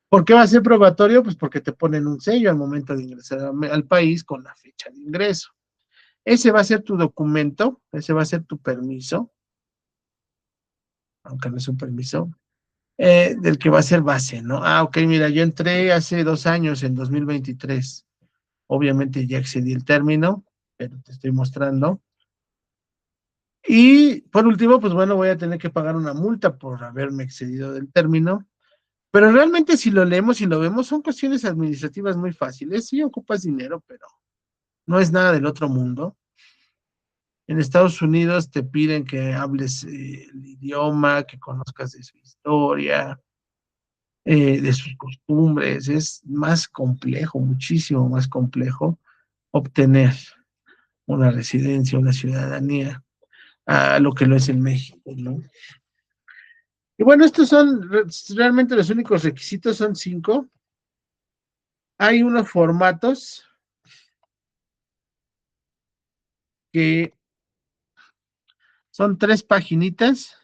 ¿Por qué va a ser probatorio? Pues porque te ponen un sello al momento de ingresar al país con la fecha de ingreso. Ese va a ser tu documento, ese va a ser tu permiso, aunque no es un permiso, del que va a ser base, ¿no? Ah, ok, mira, yo entré hace 2 años, en 2023. Obviamente ya excedí el término, pero te estoy mostrando. Y por último, pues bueno, voy a tener que pagar una multa por haberme excedido del término. Pero realmente si lo leemos y lo vemos, son cuestiones administrativas muy fáciles. Sí, ocupas dinero, pero no es nada del otro mundo. En Estados Unidos te piden que hables el idioma, que conozcas de su historia, de sus costumbres. Es más complejo, muchísimo más complejo obtener una residencia, una ciudadanía, a lo que lo es en México, ¿no? Y bueno, estos son realmente los únicos requisitos, son 5. Hay unos formatos que son 3 paginitas,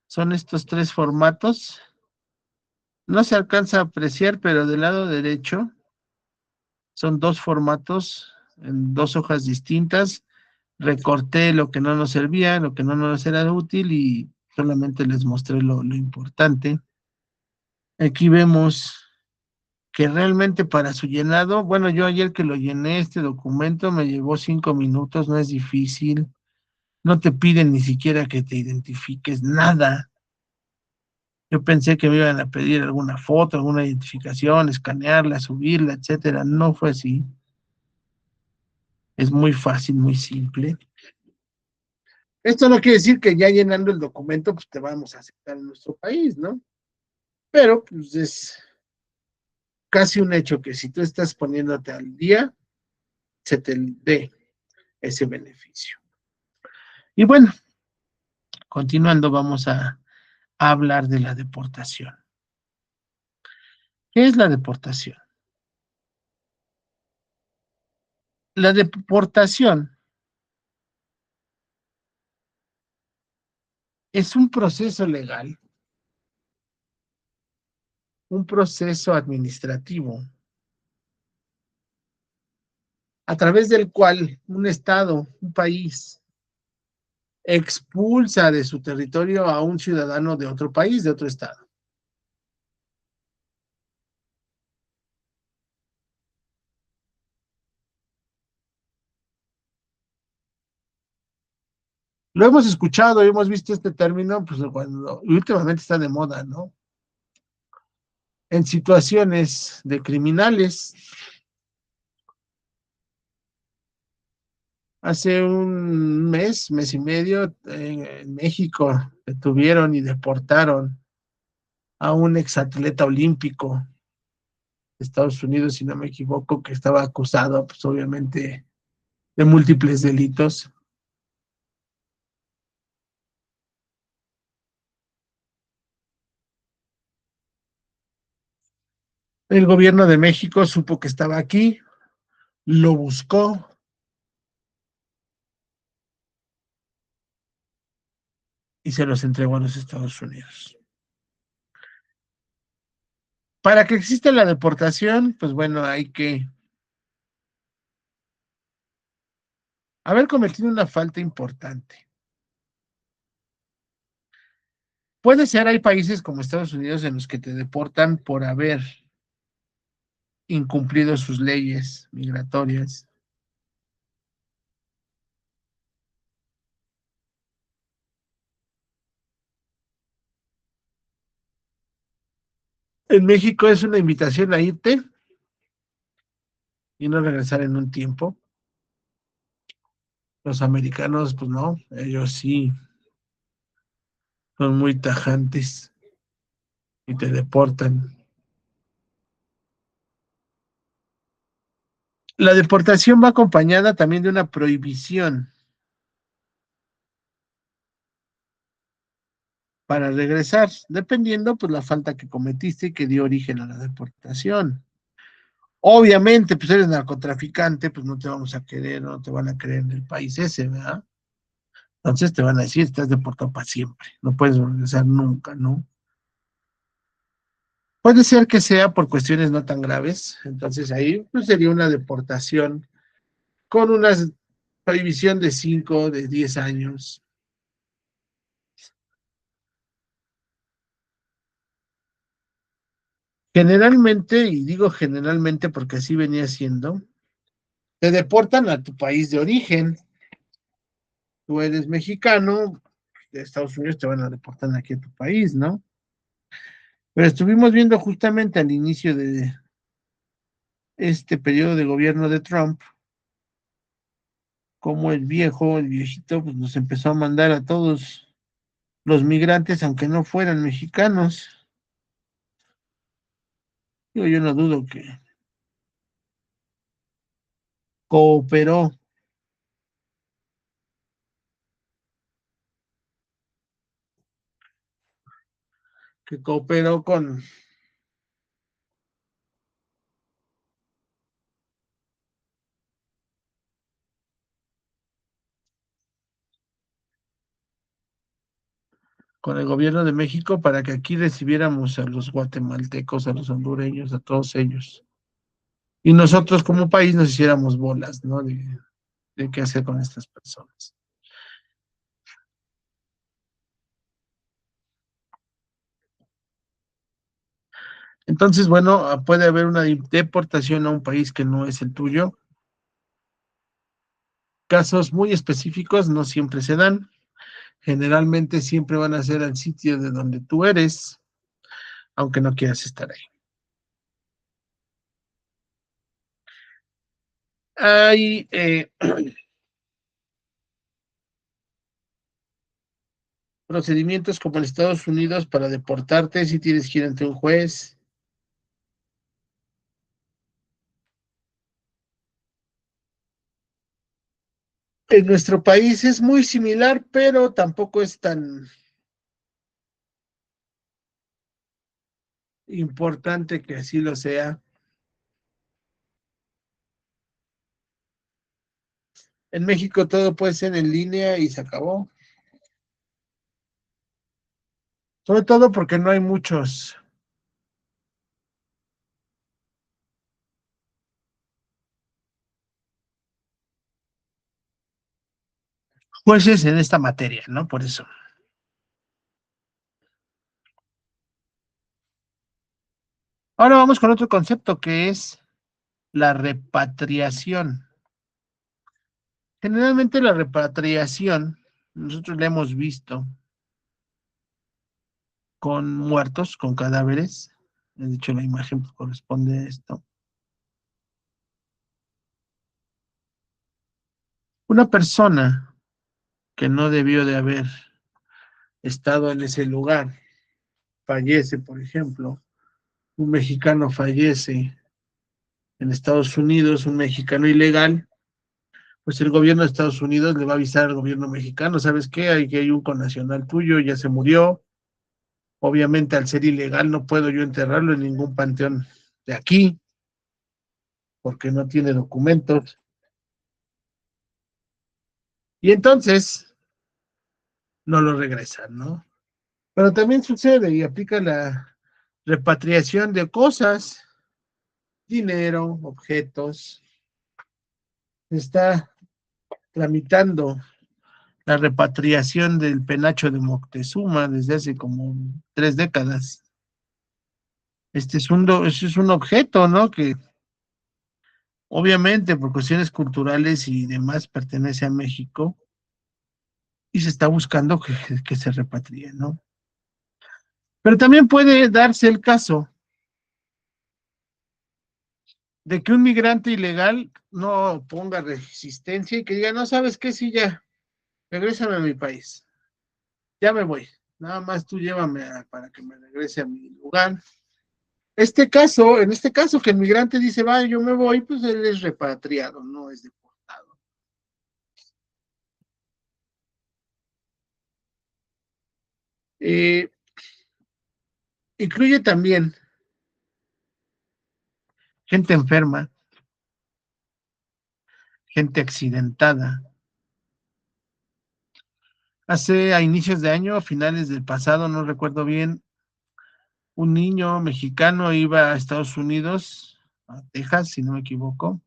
son estos 3 formatos. No se alcanza a apreciar, pero del lado derecho son 2 formatos en 2 hojas distintas. Recorté lo que no nos servía, lo que no nos era útil y solamente les mostré lo importante. Aquí vemos que realmente para su llenado, bueno, yo ayer que lo llené, este documento me llevó 5 minutos, no es difícil, no te piden ni siquiera que te identifiques, nada. Yo pensé que me iban a pedir alguna foto, alguna identificación, escanearla, subirla, etcétera. No fue así. Es muy fácil, muy simple. Esto no quiere decir que ya llenando el documento, pues te vamos a aceptar en nuestro país, ¿no? Pero pues es casi un hecho que si tú estás poniéndote al día, se te dé ese beneficio. Y bueno, continuando, vamos a hablar de la deportación. ¿Qué es la deportación? La deportación es un proceso legal, un proceso administrativo, a través del cual un Estado, un país, expulsa de su territorio a un ciudadano de otro país, de otro Estado. Lo hemos escuchado, hemos visto este término, pues cuando últimamente está de moda, ¿no? En situaciones de criminales. Hace un mes y medio, en México detuvieron y deportaron a un exatleta olímpico de Estados Unidos, si no me equivoco, que estaba acusado, pues obviamente, de múltiples delitos. El gobierno de México supo que estaba aquí, lo buscó y se los entregó a los Estados Unidos. Para que exista la deportación, pues bueno, hay que haber cometido una falta importante. Puede ser, hay países como Estados Unidos en los que te deportan por haber incumplido sus leyes migratorias. En México es una invitación a irte y no regresar en un tiempo. Los americanos, pues no, ellos sí son muy tajantes y te deportan. La deportación va acompañada también de una prohibición para regresar, dependiendo pues la falta que cometiste y que dio origen a la deportación. Obviamente, pues eres narcotraficante, pues no te vamos a querer, no te van a creer en el país ese, ¿verdad? Entonces te van a decir, estás deportado para siempre, no puedes regresar nunca, ¿no? Puede ser que sea por cuestiones no tan graves, entonces ahí pues, sería una deportación con una prohibición de 5, de 10 años. Generalmente, y digo generalmente porque así venía siendo, te deportan a tu país de origen. Tú eres mexicano, de Estados Unidos te van a deportar aquí a tu país, ¿no? Pero estuvimos viendo justamente al inicio de este periodo de gobierno de Trump, cómo el viejo, el viejito, pues nos empezó a mandar a todos los migrantes, aunque no fueran mexicanos. Yo no dudo cooperó, que cooperó con el gobierno de México para que aquí recibiéramos a los guatemaltecos, a los hondureños, a todos ellos. Y nosotros como país nos hiciéramos bolas, ¿no? De qué hacer con estas personas. Entonces, bueno, puede haber una deportación a un país que no es el tuyo. Casos muy específicos no siempre se dan. Generalmente siempre van a ser al sitio de donde tú eres, aunque no quieras estar ahí. Hay procedimientos como en Estados Unidos para deportarte si tienes que ir ante un juez. En nuestro país es muy similar, pero tampoco es tan importante que así lo sea. En México todo puede ser en línea y se acabó. Sobre todo porque no hay muchos jueces en esta materia, ¿no? Por eso. Ahora vamos con otro concepto que es la repatriación. Generalmente la repatriación, nosotros la hemos visto con muertos, con cadáveres. De hecho, la imagen pues, corresponde a esto. Una persona que no debió de haber estado en ese lugar fallece, por ejemplo, un mexicano fallece en Estados Unidos, un mexicano ilegal, pues el gobierno de Estados Unidos le va a avisar al gobierno mexicano, ¿sabes qué? Hay un connacional tuyo, ya se murió. Obviamente, al ser ilegal, no puedo yo enterrarlo en ningún panteón de aquí, porque no tiene documentos. Y entonces no lo regresan, ¿no? Pero también sucede y aplica la repatriación de cosas, dinero, objetos. Está tramitando la repatriación del penacho de Moctezuma desde hace como 3 décadas. Este es un objeto, ¿no? Que obviamente por cuestiones culturales y demás pertenece a México y se está buscando que se repatrie, ¿no? Pero también puede darse el caso. de que un migrante ilegal no ponga resistencia y que diga, no sabes qué, sí, ya, regrésame a mi país, ya me voy, nada más tú llévame para que me regrese a mi lugar. En este caso, que el migrante dice, va, yo me voy, pues él es repatriado, no es deportado. Eh, Incluye también gente enferma, gente accidentada. Hace a inicios de año, a finales del pasado, no recuerdo bien, un niño mexicano iba a Estados Unidos, a Texas, si no me equivoco,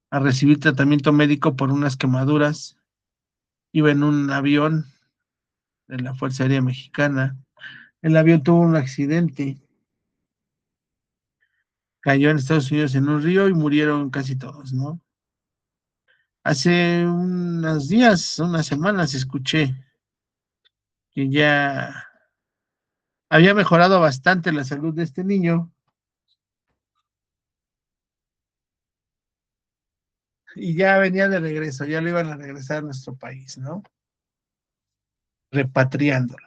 a recibir tratamiento médico por unas quemaduras. Iba en un avión de la Fuerza Aérea Mexicana. El avión tuvo un accidente, cayó en Estados Unidos en un río y murieron casi todos, ¿no? Hace unos días, unas semanas, escuché que ya había mejorado bastante la salud de este niño y ya venía de regreso, ya lo iban a regresar a nuestro país, ¿no? Repatriándolo.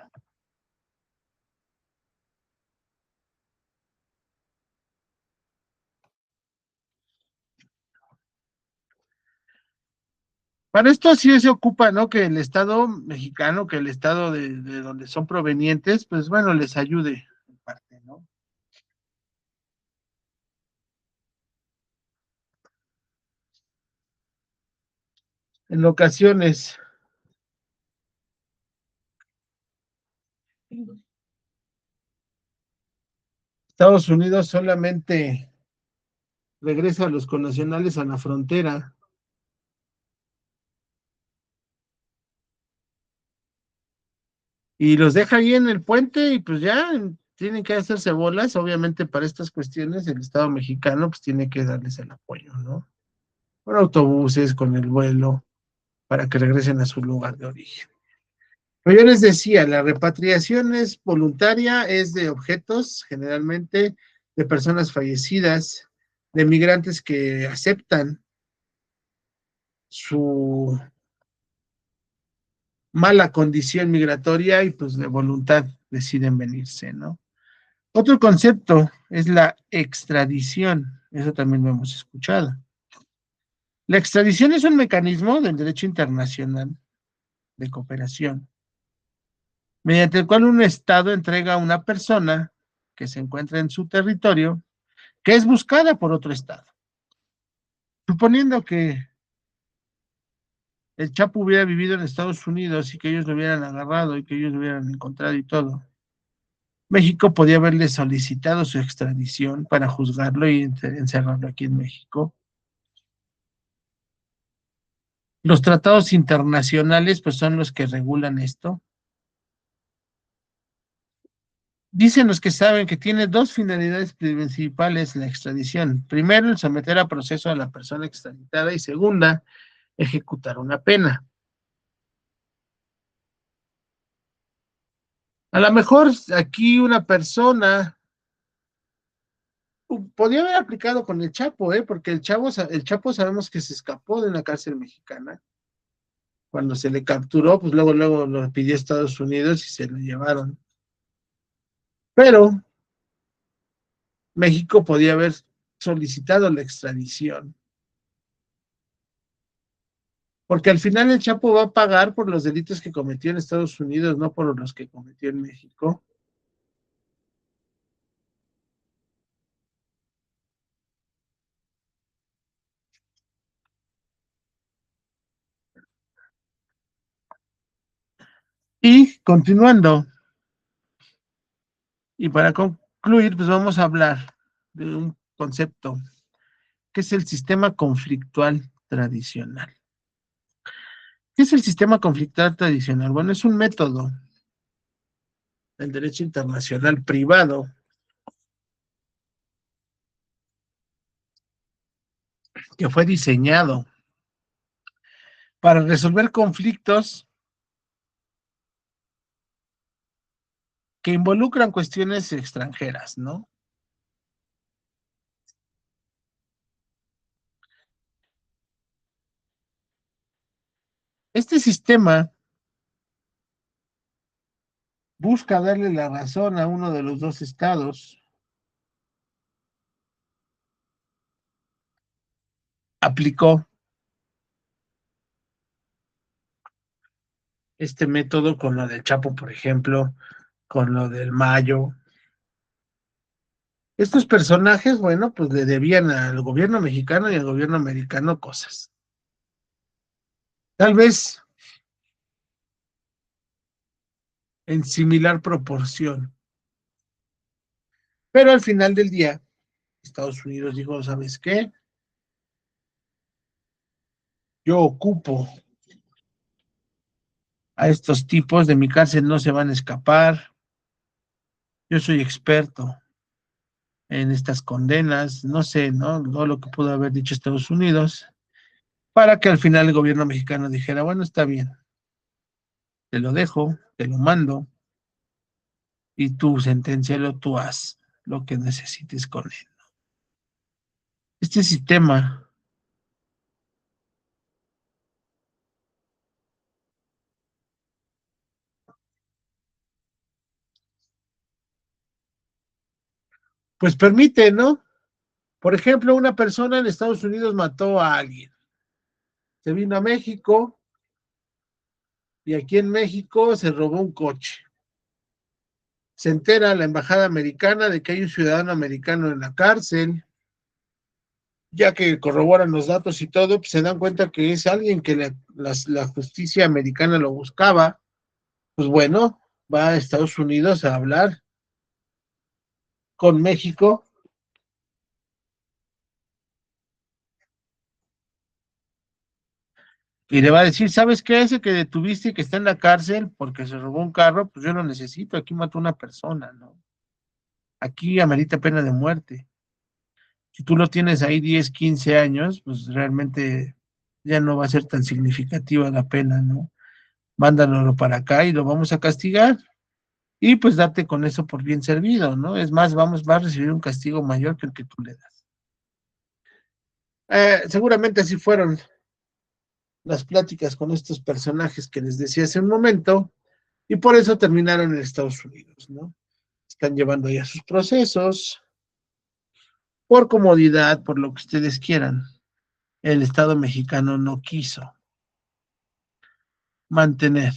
Para esto sí se ocupa, ¿no? Que el Estado mexicano, que el Estado de donde son provenientes, pues bueno, les ayude en parte, ¿no? En ocasiones, Estados Unidos solamente regresa a los connacionales a la frontera y los deja ahí en el puente y pues ya tienen que hacerse bolas. Obviamente para estas cuestiones el Estado mexicano pues tiene que darles el apoyo, ¿no? Con autobuses, con el vuelo, para que regresen a su lugar de origen. Pero yo les decía, la repatriación es voluntaria, es de objetos, generalmente de personas fallecidas, de migrantes que aceptan su mala condición migratoria y pues de voluntad deciden venirse, ¿no? Otro concepto es la extradición, eso también lo hemos escuchado. La extradición es un mecanismo del derecho internacional de cooperación, mediante el cual un Estado entrega a una persona que se encuentra en su territorio, que es buscada por otro Estado. Suponiendo que el Chapo hubiera vivido en Estados Unidos y que ellos lo hubieran agarrado y que ellos lo hubieran encontrado y todo, México podía haberle solicitado su extradición para juzgarlo y encerrarlo aquí en México. Los tratados internacionales, pues son los que regulan esto. Dicen los que saben que tiene dos finalidades principales la extradición. Primero, el someter a proceso a la persona extraditada y segunda, ejecutar una pena. A lo mejor aquí una persona podía haber aplicado con el Chapo, ¿eh? Porque el Chapo sabemos que se escapó de una cárcel mexicana. Cuando se le capturó, pues luego lo pidió a Estados Unidos y se lo llevaron. Pero México podía haber solicitado la extradición, porque al final el Chapo va a pagar por los delitos que cometió en Estados Unidos, no por los que cometió en México. Y continuando, y para concluir, pues vamos a hablar de un concepto que es el sistema conflictual tradicional. ¿Qué es el sistema conflictual tradicional? Bueno, es un método del derecho internacional privado que fue diseñado para resolver conflictos que involucran cuestiones extranjeras, ¿no? Este sistema busca darle la razón a uno de los dos estados, aplicó este método con lo del Chapo, por ejemplo, con lo del Mayo. Estos personajes, bueno, pues le debían al gobierno mexicano y al gobierno americano cosas. Tal vez en similar proporción. Pero al final del día, Estados Unidos dijo, ¿sabes qué? Yo ocupo a estos tipos, de mi cárcel no se van a escapar, yo soy experto en estas condenas, no sé, ¿no? Todo lo que pudo haber dicho Estados Unidos, para que al final el gobierno mexicano dijera, bueno, está bien, te lo dejo, te lo mando, y tú sentencialo, tú haz lo que necesites con él. Este sistema, pues permite, ¿no? Por ejemplo, una persona en Estados Unidos mató a alguien, se vino a México y aquí en México se robó un coche. Se entera la embajada americana de que hay un ciudadano americano en la cárcel, ya que corroboran los datos y todo, pues se dan cuenta que es alguien que la justicia americana lo buscaba. Pues bueno, va a Estados Unidos a hablar con México y le va a decir, ¿sabes qué? Ese que detuviste y que está en la cárcel porque se robó un carro, pues yo lo necesito, aquí mató una persona, ¿no? Aquí amerita pena de muerte. Si tú lo tienes ahí 10, 15 años, pues realmente ya no va a ser tan significativa la pena, ¿no? Mándanoslo para acá y lo vamos a castigar. Y pues date con eso por bien servido, ¿no? Es más, va a recibir un castigo mayor que el que tú le das. Seguramente así fueron las pláticas con estos personajes que les decía hace un momento, y por eso terminaron en Estados Unidos, ¿no? Están llevando ya sus procesos, por comodidad, por lo que ustedes quieran. El Estado mexicano no quiso mantener